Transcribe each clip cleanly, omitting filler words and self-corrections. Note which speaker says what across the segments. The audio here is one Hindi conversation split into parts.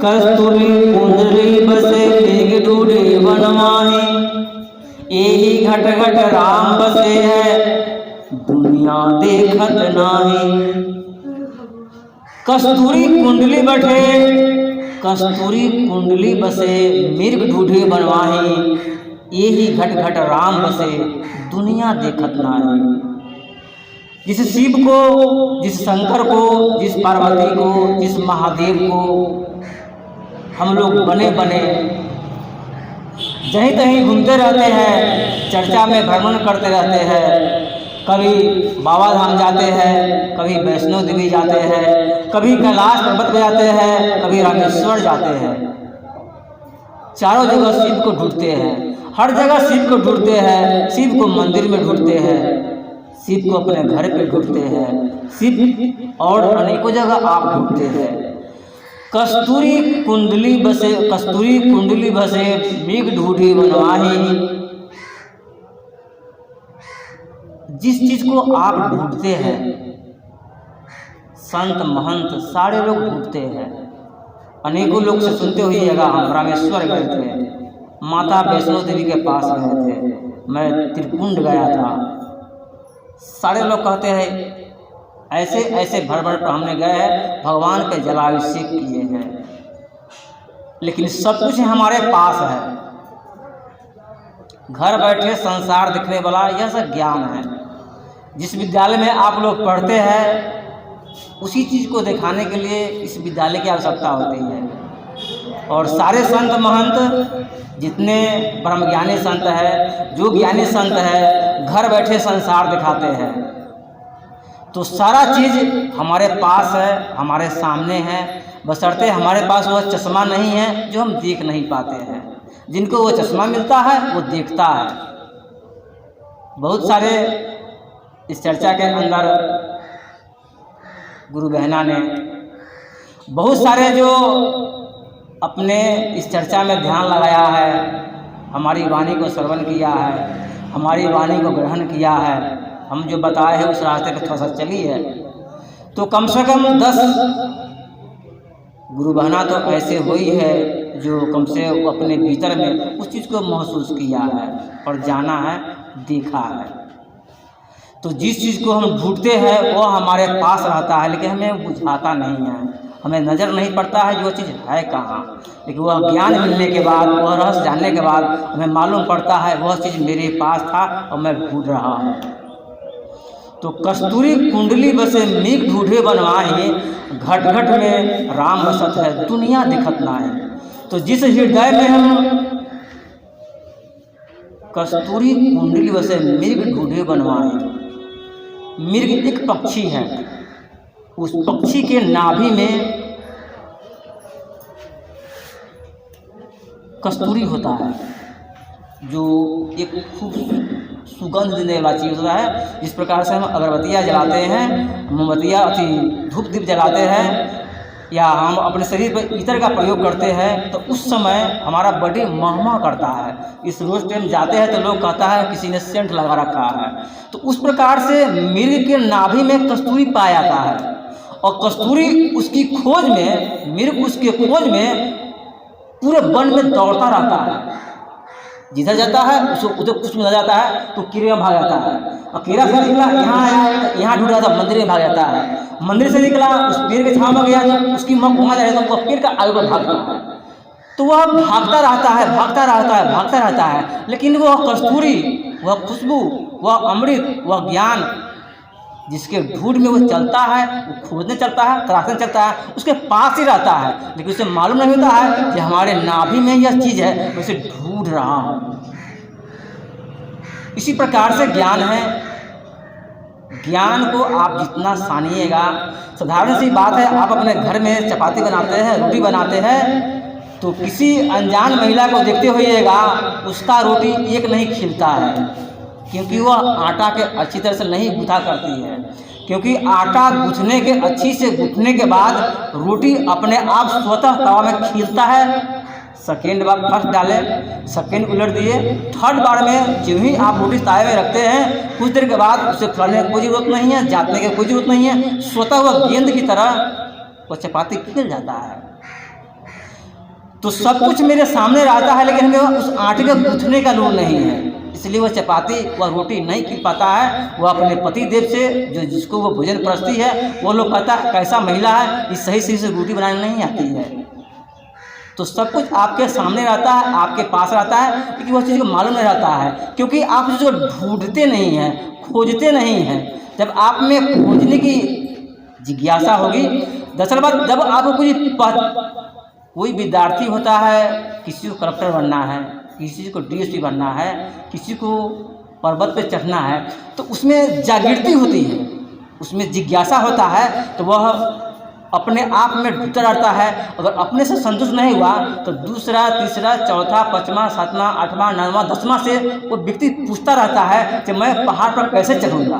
Speaker 1: कस्तूरी कुंडली बसे मेघ ढूढ़े बनवाही, एही घट घट राम बसे है दुनिया देखत नाही। कस्तूरी कुंडली बटे कस्तूरी कुंडली बसे मृग ढूढ़े बनवाही, यही घट घट राम बसे दुनिया देखत नाही। जिस शिव को, जिस शंकर को, जिस पार्वती को, जिस महादेव को हम लोग बने बने जहीं तहीं घूमते रहते हैं, चर्चा में भ्रमण करते रहते हैं। कभी बाबा धाम जाते हैं, कभी वैष्णो देवी जाते हैं, कभी कैलाश पर्वत पे जाते हैं, कभी रामेश्वर जाते हैं। चारों जगह शिव को ढूंढते हैं, हर जगह शिव को ढूंढते हैं। शिव को मंदिर में ढूंढते हैं, शिव को अपने घर पे ढूंढते हैं, शिव और अनेकों जगह आप ढूंढते हैं। कस्तूरी कुंडली बसे मृग ढूढ़ी बनवाही। जिस चीज को आप ढूंढते हैं, संत महंत सारे लोग ढूंढते हैं। अनेकों लोग से सुनते हुए हम रामेश्वर गए थे, माता वैष्णो देवी के पास गए थे, मैं त्रिकुंड गया था। सारे लोग कहते हैं ऐसे ऐसे भर भर पर हमने गए हैं, भगवान के जलाभिषेक किए हैं, लेकिन सब कुछ हमारे पास है। घर बैठे संसार दिखने वाला यह सब ज्ञान है। जिस विद्यालय में आप लोग पढ़ते हैं उसी चीज़ को दिखाने के लिए इस विद्यालय की आवश्यकता होती है। और सारे संत महंत जितने ब्रह्मज्ञानी संत है, जो ज्ञानी संत है, घर बैठे संसार दिखाते हैं। तो सारा चीज़ हमारे पास है, हमारे सामने है, बशर्ते हमारे पास वह चश्मा नहीं है जो हम देख नहीं पाते हैं। जिनको वो चश्मा मिलता है वो देखता है। बहुत सारे इस चर्चा के अंदर गुरु बहना ने बहुत सारे जो अपने इस चर्चा में ध्यान लगाया है, हमारी वाणी को श्रवण किया है, हमारी वाणी को ग्रहण किया है, हम जो बताए हैं उस रास्ते पर थोड़ा सा चली है, तो कम से कम 10 गुरु बहना तो ऐसे हुई है जो कम से अपने भीतर में उस चीज़ को महसूस किया है और जाना है, देखा है। तो जिस चीज़ को हम ढूंढते हैं वो हमारे पास रहता है, लेकिन हमें बुझाता नहीं है, हमें नज़र नहीं पड़ता है जो चीज़ है कहाँ। लेकिन वह ज्ञान मिलने के बाद, वह रहस्य जानने के बाद हमें मालूम पड़ता है वह चीज़ मेरे पास था और मैं ढूंढ रहा हूँ। तो कस्तूरी कुंडली बसे मृग ढूढ़े बनवाही, घट घट में राम बसत है दुनिया दिखत नाही। तो जिस हृदय में हम कस्तूरी कुंडली बसे मृग ढूढ़े बनवाही, मृग एक पक्षी है, उस पक्षी के नाभि में कस्तूरी होता है जो एक खूब सुगंध देने वाला चीज़ होता है। जिस प्रकार से हम अगरबत्तियाँ जलाते हैं, मोमबत्तियाँ धूप दीप जलाते हैं, या हम अपने शरीर पर इत्र का प्रयोग करते हैं, तो उस समय हमारा बॉडी महमा करता है। इस रोज टाइम जाते हैं तो लोग कहता है किसी ने सेंट लगा रखा है। तो उस प्रकार से मृग के नाभि में कस्तूरी पाया जाता है, और कस्तूरी उसकी खोज में, मृग उसके खोज में पूरे वन में दौड़ता रहता है। जिधर जाता है उसको उधर कुछ मिल जाता है तो कीड़े में भाग जाता है, और कीड़ा से निकला यहाँ आया, यहाँ ढूंढ रहा था, मंदिर में भाग जाता है। मंदिर से निकला उस पेड़ के छांव में गया तो उसकी वहाँ जाए तो वह पेड़ का आगे पर भागता है। तो वह भागता रहता है, भागता रहता है, भागता रहता है, लेकिन वह कस्तूरी, वह खुशबू, वह अमृत, वह ज्ञान जिसके ढूंढ में वो चलता है, वो खोजने चलता है, तलाशने चलता है, उसके पास ही रहता है, लेकिन उसे मालूम नहीं होता है कि हमारे नाभि में यह चीज़ है, मैं उसे ढूंढ रहा हूँ। इसी प्रकार से ज्ञान है। ज्ञान को आप जितना सानिएगा, साधारण सी बात है, आप अपने घर में चपाती बनाते हैं, रोटी बनाते हैं, तो किसी अनजान महिला को देखते होइएगा उसका रोटी एक नहीं खिलता है, क्योंकि वह आटा के अच्छी तरह से नहीं गूँथा करती है। क्योंकि आटा गूँथने के अच्छी से गूँथने के बाद रोटी अपने आप स्वतः तवा में खिलता है। सेकेंड बार फर्स्ट डाले, सेकेंड उलट दिए, थर्ड बार में जो ही आप रोटी तावे में रखते हैं, कुछ देर के बाद उसे फैलने की कोई जरूरत नहीं है, जातने की कोई जरूरत नहीं है, स्वतः वह गेंद की तरह वह चपाती खिल जाता है। तो सब कुछ मेरे सामने रहता है, लेकिन हमें उस आटे के गूंथने का लूर नहीं है, इसलिए वह चपाती वह रोटी नहीं खिल पाता है। वह अपने पति देव से जो जिसको वो भोजन परसती है, वो लोग कहता है कैसा महिला है, इस सही से रोटी बनाने नहीं आती है। तो सब कुछ आपके सामने रहता है, आपके पास रहता है, लेकिन वह चीज़ को मालूम नहीं रहता है, क्योंकि आप जो ढूंढते नहीं हैं, खोजते नहीं हैं। जब आप में खोजने की जिज्ञासा होगी, दरअसल बात जब आपको कोई विद्यार्थी होता है, किसी को कलेक्टर बनना है, किसी को डीएसपी बनना है, किसी को पर्वत पे चढ़ना है, तो उसमें जागृति होती है, उसमें जिज्ञासा होता है, तो वह अपने आप में ढूंढता रहता है। अगर अपने से संतुष्ट नहीं हुआ तो दूसरा, तीसरा, चौथा, पाँचवां, सातवां, आठवां, नौवां, 10वां से वो व्यक्ति पूछता रहता है कि मैं पहाड़ पर कैसे चढ़ूँगा।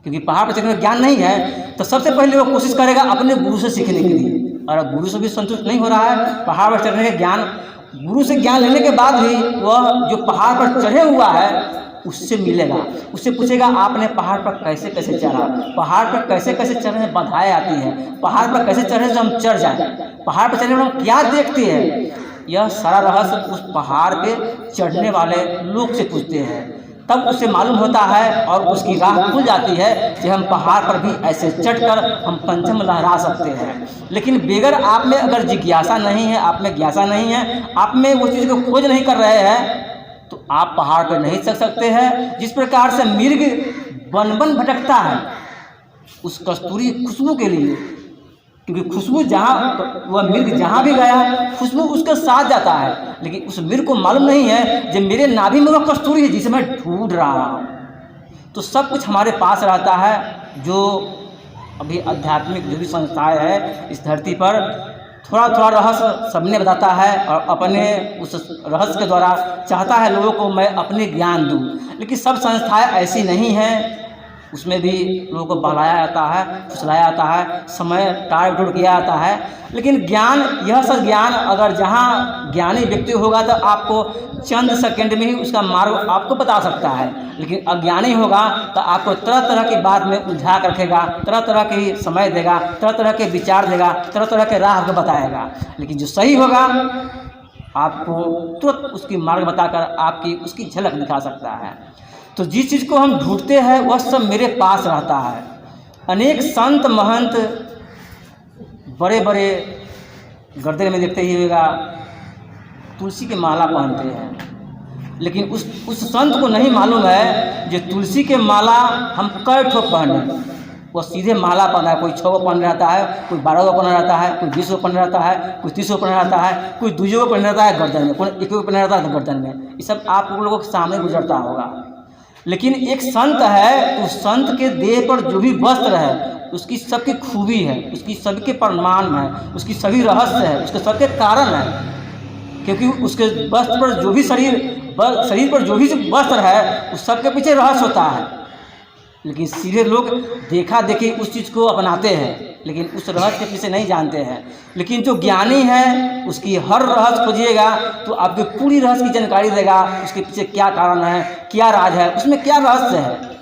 Speaker 1: क्योंकि पहाड़ पर चढ़ने में ज्ञान नहीं है, तो सबसे पहले वो कोशिश करेगा अपने गुरु से सीखने के लिए। और गुरु से भी संतुष्ट नहीं हो रहा है, पहाड़ पर चढ़ने के ज्ञान, गुरु से ज्ञान लेने के बाद भी वह जो पहाड़ पर चढ़े हुआ है उससे मिलेगा, उससे पूछेगा आपने पहाड़ पर कैसे कैसे चढ़ा, पहाड़ पर कैसे कैसे चढ़ने में बाधाएं आती हैं, पहाड़ पर कैसे चढ़े तो हम चढ़ जाएं, पहाड़ पर चढ़ने में हम क्या देखते हैं। यह सारा रहस्य उस पहाड़ पे चढ़ने वाले लोग से पूछते हैं, तब उसे मालूम होता है और उसकी राह खुल जाती है कि हम पहाड़ पर भी ऐसे चढ़कर हम पंचम लहरा सकते हैं। लेकिन बेगर आप में अगर जिज्ञासा नहीं है, आप में ज्ञासा नहीं है, आप में वो चीज़ को खोज नहीं कर रहे हैं, तो आप पहाड़ पर नहीं चढ़ सकते हैं। जिस प्रकार से मिर्ग वन वन भटकता है उस कस्तूरी खुशबू के लिए, क्योंकि खुशबू जहाँ वह मिर्ग जहाँ भी गया खुशबू उसके साथ जाता है, लेकिन उस मिर्ग को मालूम नहीं है कि मेरे नाभि में वह कस्तूरी है जिसे मैं ढूंढ रहा हूँ। तो सब कुछ हमारे पास रहता है। जो अभी आध्यात्मिक जो भी संस्थाएँ है इस धरती पर, थोड़ा थोड़ा रहस्य सबने बताता है और अपने उस रहस्य के द्वारा चाहता है लोगों को मैं अपने ज्ञान दूँ, लेकिन सब संस्थाएं ऐसी नहीं हैं। उसमें भी लोगों को बहलाया जाता है, फुसलाया जाता है, समय टाल टूट किया जाता है। लेकिन ज्ञान, यह सब ज्ञान अगर जहाँ ज्ञानी व्यक्ति होगा तो आपको चंद सेकंड में ही उसका मार्ग आपको बता सकता है, लेकिन अज्ञानी होगा तो आपको तरह तरह की बात में उलझा कर रखेगा, तरह तरह की समय देगा, तरह तरह के विचार देगा, तरह तरह के राह आपको बताएगा। लेकिन जो सही होगा आपको तुरंत उसकी मार्ग बताकर आपकी उसकी झलक दिखा सकता है। तो जिस चीज़ को हम ढूंढते हैं वह सब मेरे पास रहता है। अनेक संत महंत बड़े बड़े गर्दन में देखते ही होगा तुलसी की माला पहनते हैं, लेकिन उस संत को नहीं मालूम है जो तुलसी के माला हम कई ठोक पहने। वो सीधे माला पहना है, कोई 6 को पहन रहता है, कोई 12 को पहन रहता है, कोई 20 को पहन रहता है, कोई 30 को पहन रहता है, कोई 2 को पहन रहता है गर्दन में, कोई 1 को पहन रहता है गर्दन में। ये सब आप लोगों के सामने गुजरता होगा। लेकिन एक संत है, उस संत के देह पर जो भी वस्त्र है उसकी सबकी खूबी है, उसकी सबके प्रमाण है, उसकी सभी रहस्य है, उसके सबके कारण है। क्योंकि उसके वस्त्र पर जो भी शरीर पर जो भी वस्त्र है उस सब के पीछे रहस्य होता है। लेकिन सीधे लोग देखा देखी उस चीज़ को अपनाते हैं, लेकिन उस रहस्य के पीछे नहीं जानते हैं। लेकिन जो ज्ञानी है उसकी हर रहस्य खोजिएगा तो आपको पूरी रहस्य की जानकारी देगा, उसके पीछे क्या कारण है, क्या राज है, उसमें क्या रहस्य है।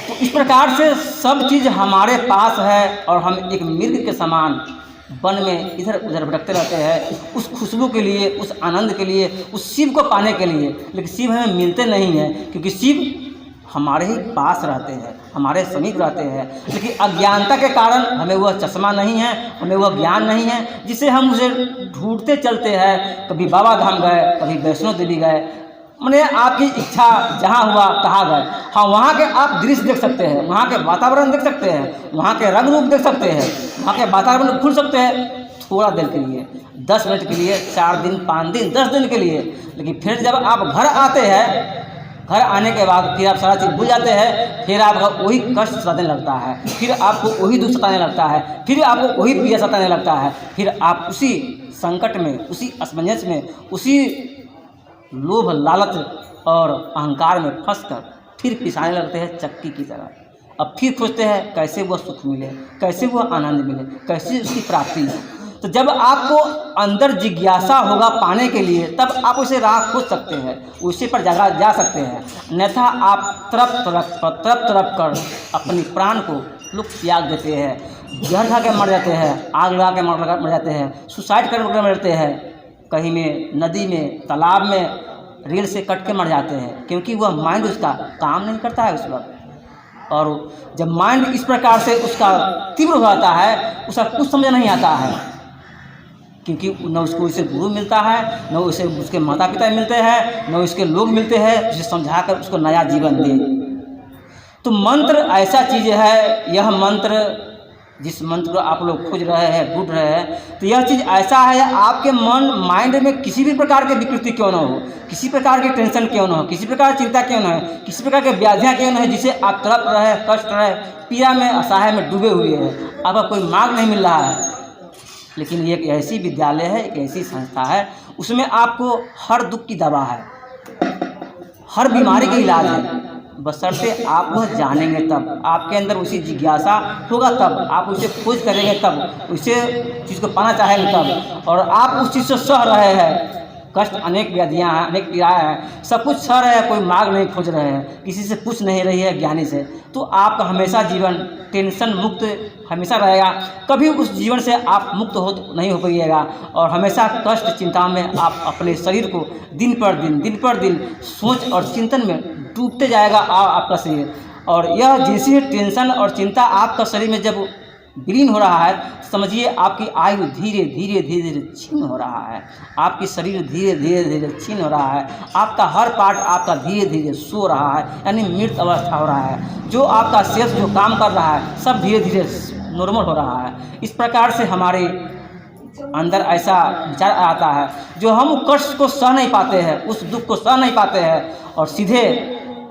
Speaker 1: तो इस प्रकार से सब चीज़ हमारे पास है और हम एक मिर्ग के समान वन में इधर उधर भटकते रहते हैं उस खुशबू के लिए, उस आनंद के लिए, उस शिव को पाने के लिए। लेकिन शिव हमें मिलते नहीं हैं, क्योंकि शिव हमारे ही पास रहते हैं, हमारे समीप रहते हैं। लेकिन अज्ञानता के कारण हमें वह चश्मा नहीं है, हमें वह ज्ञान नहीं है जिसे हम उसे ढूंढते चलते हैं। कभी बाबा धाम गए, कभी वैष्णो देवी गए, मैंने आपकी इच्छा जहाँ हुआ तहाँ गए। हाँ, वहाँ के आप दृश्य देख सकते हैं, वहाँ के वातावरण देख सकते हैं, वहाँ के रंग रूप देख सकते हैं, वहाँ के वातावरण खुल सकते हैं थोड़ा देर के लिए, 10 मिनट के लिए, 4 दिन, 5 दिन, 10 दिन के लिए। लेकिन फिर जब आप घर आते हैं, घर आने के बाद फिर आप सारा चीज़ भूल जाते हैं, फिर आपका वही कष्ट सताने लगता है, फिर आपको वही दुख सताने लगता है, फिर आपको वही पीड़ा सताने लगता है। फिर आप उसी संकट में, उसी असमंजस में, उसी लोभ लालच और अहंकार में फंसकर फिर पिसाने लगते हैं चक्की की तरह। अब फिर खोजते हैं कैसे वह सुख मिले, कैसे वह आनंद मिले, कैसे उसकी प्राप्ति हो। तो जब आपको अंदर जिज्ञासा होगा पाने के लिए, तब आप उसे राह खोज सकते हैं, उसी पर जा सकते हैं। अन्यथा आप तरफ तरफ कर अपनी प्राण को लोग त्याग देते हैं। जहर खा के मर जाते हैं, आग लगा के मर जाते हैं, सुसाइड करके मर जाते हैं, कहीं में नदी में, तालाब में रेल से कट के मर जाते हैं, क्योंकि वह माइंड उसका काम नहीं करता है उस वक्त। और जब माइंड इस प्रकार से उसका तीव्र हो जाता है, उसका कुछ समझ नहीं आता है, क्योंकि न उसको उसे गुरु मिलता है, न उसे उसके माता पिता मिलते हैं, न उसके लोग मिलते हैं जिसे समझाकर उसको नया जीवन दे। तो मंत्र ऐसा चीज़ है, यह मंत्र जिस मंत्र को आप लोग खोज रहे हैं, ढूंढ रहे हैं, तो यह चीज़ ऐसा है, आपके माइंड में किसी भी प्रकार की विकृति क्यों न हो, किसी प्रकार की टेंशन क्यों न हो, किसी प्रकार की चिंता क्यों न हो, किसी प्रकार के व्याधियाँ क्यों न हो, जिसे आप तड़प रहे, कष्ट रहे, पीड़ा में, असहाय में डूबे हुए हैं, आपका कोई मार्ग नहीं मिल रहा है। लेकिन ये एक ऐसी विद्यालय है, एक ऐसी संस्था है, उसमें आपको हर दुख की दवा है, हर बीमारी का इलाज है, बशर्ते आप वह जानेंगे तब, आपके अंदर उसी जिज्ञासा होगा तब, आप उसे खोज करेंगे तब, उसे चीज़ को पाना चाहेंगे तब, और आप उस चीज़ से सह रहे हैं, कष्ट अनेक व्याधियाँ हैं, अनेक पीड़ाएँ हैं, सब कुछ सह रहे हैं, कोई मार्ग नहीं खोज रहे हैं, किसी से पूछ नहीं रही है ज्ञानी से, तो आपका हमेशा जीवन टेंशन मुक्त हमेशा रहेगा, कभी उस जीवन से आप मुक्त नहीं हो पाइएगा, और हमेशा कष्ट चिंता में आप अपने शरीर को दिन पर दिन सोच और चिंतन में डूबते जाएगा आपका शरीर। और यह जैसी टेंशन और चिंता आपका शरीर में जब विलीन हो रहा है, समझिए आपकी आयु धीरे धीरे छीन हो रहा है, आपकी शरीर धीरे धीरे छीन हो रहा है, आपका हर पार्ट आपका धीरे धीरे सो रहा है, यानी मृत अवस्था हो रहा है, जो आपका सेल्स जो काम कर रहा है सब धीरे धीरे नॉर्मल हो रहा है। इस प्रकार से हमारे अंदर ऐसा विचार आता है, जो हम कष्ट को सह नहीं पाते हैं, उस दुख को सह नहीं पाते हैं, और सीधे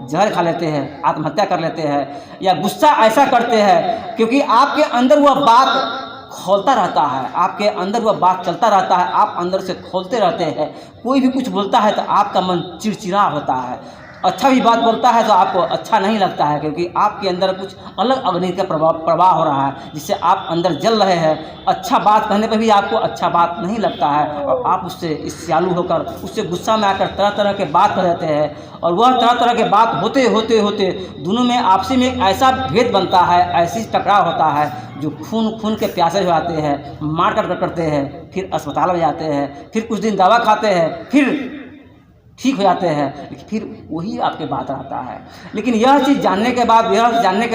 Speaker 1: जहर खा लेते हैं, आत्महत्या कर लेते हैं, या गुस्सा ऐसा करते हैं, क्योंकि आपके अंदर वह बात खोलता रहता है, आपके अंदर वह बात चलता रहता है, आप अंदर से खोलते रहते हैं। कोई भी कुछ बोलता है तो आपका मन चिड़चिड़ा होता है, अच्छा भी बात बोलता है तो आपको अच्छा नहीं लगता है, क्योंकि आपके अंदर कुछ अलग अग्नि का प्रवाह हो रहा है, जिससे आप अंदर जल रहे हैं। अच्छा बात कहने पर भी आपको अच्छा बात नहीं लगता है, और आप उससे ईर्ष्यालु होकर उससे गुस्सा में आकर तरह तरह के बात कर देते हैं, और वह तरह तरह के बात होते होते दोनों में आपसी में एक ऐसा भेद बनता है, ऐसी टकराव होता है, जो खून के प्यासे हो जाते हैं, मार कर करते हैं, फिर अस्पताल में जाते हैं, फिर कुछ दिन दवा खाते हैं, फिर ठीक हो जाते हैं, लेकिन फिर वही आपके बात आता है। लेकिन यह चीज़ जानने के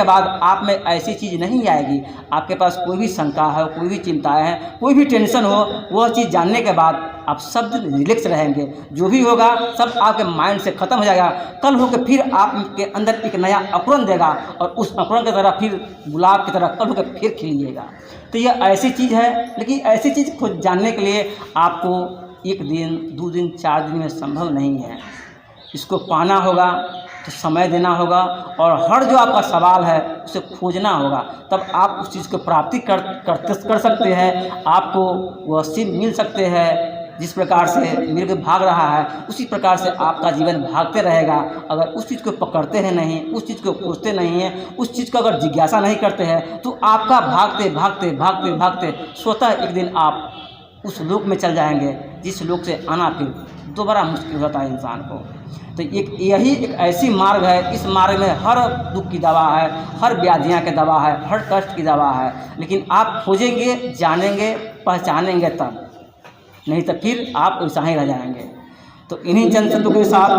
Speaker 1: बाद आप में ऐसी चीज़ नहीं आएगी। आपके पास कोई भी शंका है, कोई भी चिंताएं हैं, कोई भी टेंशन हो, वह चीज़ जानने के बाद आप सब दिन रिलैक्स रहेंगे। जो भी होगा सब आपके माइंड से ख़त्म हो जाएगा। कल होकर फिर आपके अंदर एक नया अंकुरण देगा, और उस अंकुरण की तरह फिर गुलाब की तरह कल होकर फिर खिलिएगा। तो यह ऐसी चीज़ है, लेकिन ऐसी चीज़ खुद जानने के लिए आपको 1 दिन 2 दिन 4 दिन में संभव नहीं है। इसको पाना होगा तो समय देना होगा, और हर जो आपका सवाल है उसे खोजना होगा, तब आप उस चीज़ को प्राप्ति कर सकते हैं। आपको वह सिद्ध मिल सकते हैं। जिस प्रकार से मृग भाग रहा है, उसी प्रकार से आपका जीवन भागते रहेगा। अगर उस चीज़ को पकड़ते हैं नहीं, उस चीज़ को खोजते नहीं हैं, उस चीज़ को अगर जिज्ञासा नहीं करते हैं, तो आपका भागते स्वतः एक दिन आप उस लोक में चल जाएंगे, जिस लोक से आना फिर दोबारा मुश्किल होता है इंसान को। तो यही एक ऐसी मार्ग है, इस मार्ग में हर दुख की दवा है, हर व्याधियाँ की दवा है, हर कष्ट की दवा है। लेकिन आप खोजेंगे, जानेंगे, पहचानेंगे तब, नहीं तो फिर आप वैसा ही रह जाएंगे। तो इन्हीं चंद शब्दों के साथ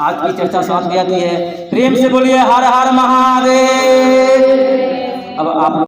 Speaker 1: आज की चर्चा समाप्त हो जाती है। प्रेम से बोलिए हर हर महादेव। अब आप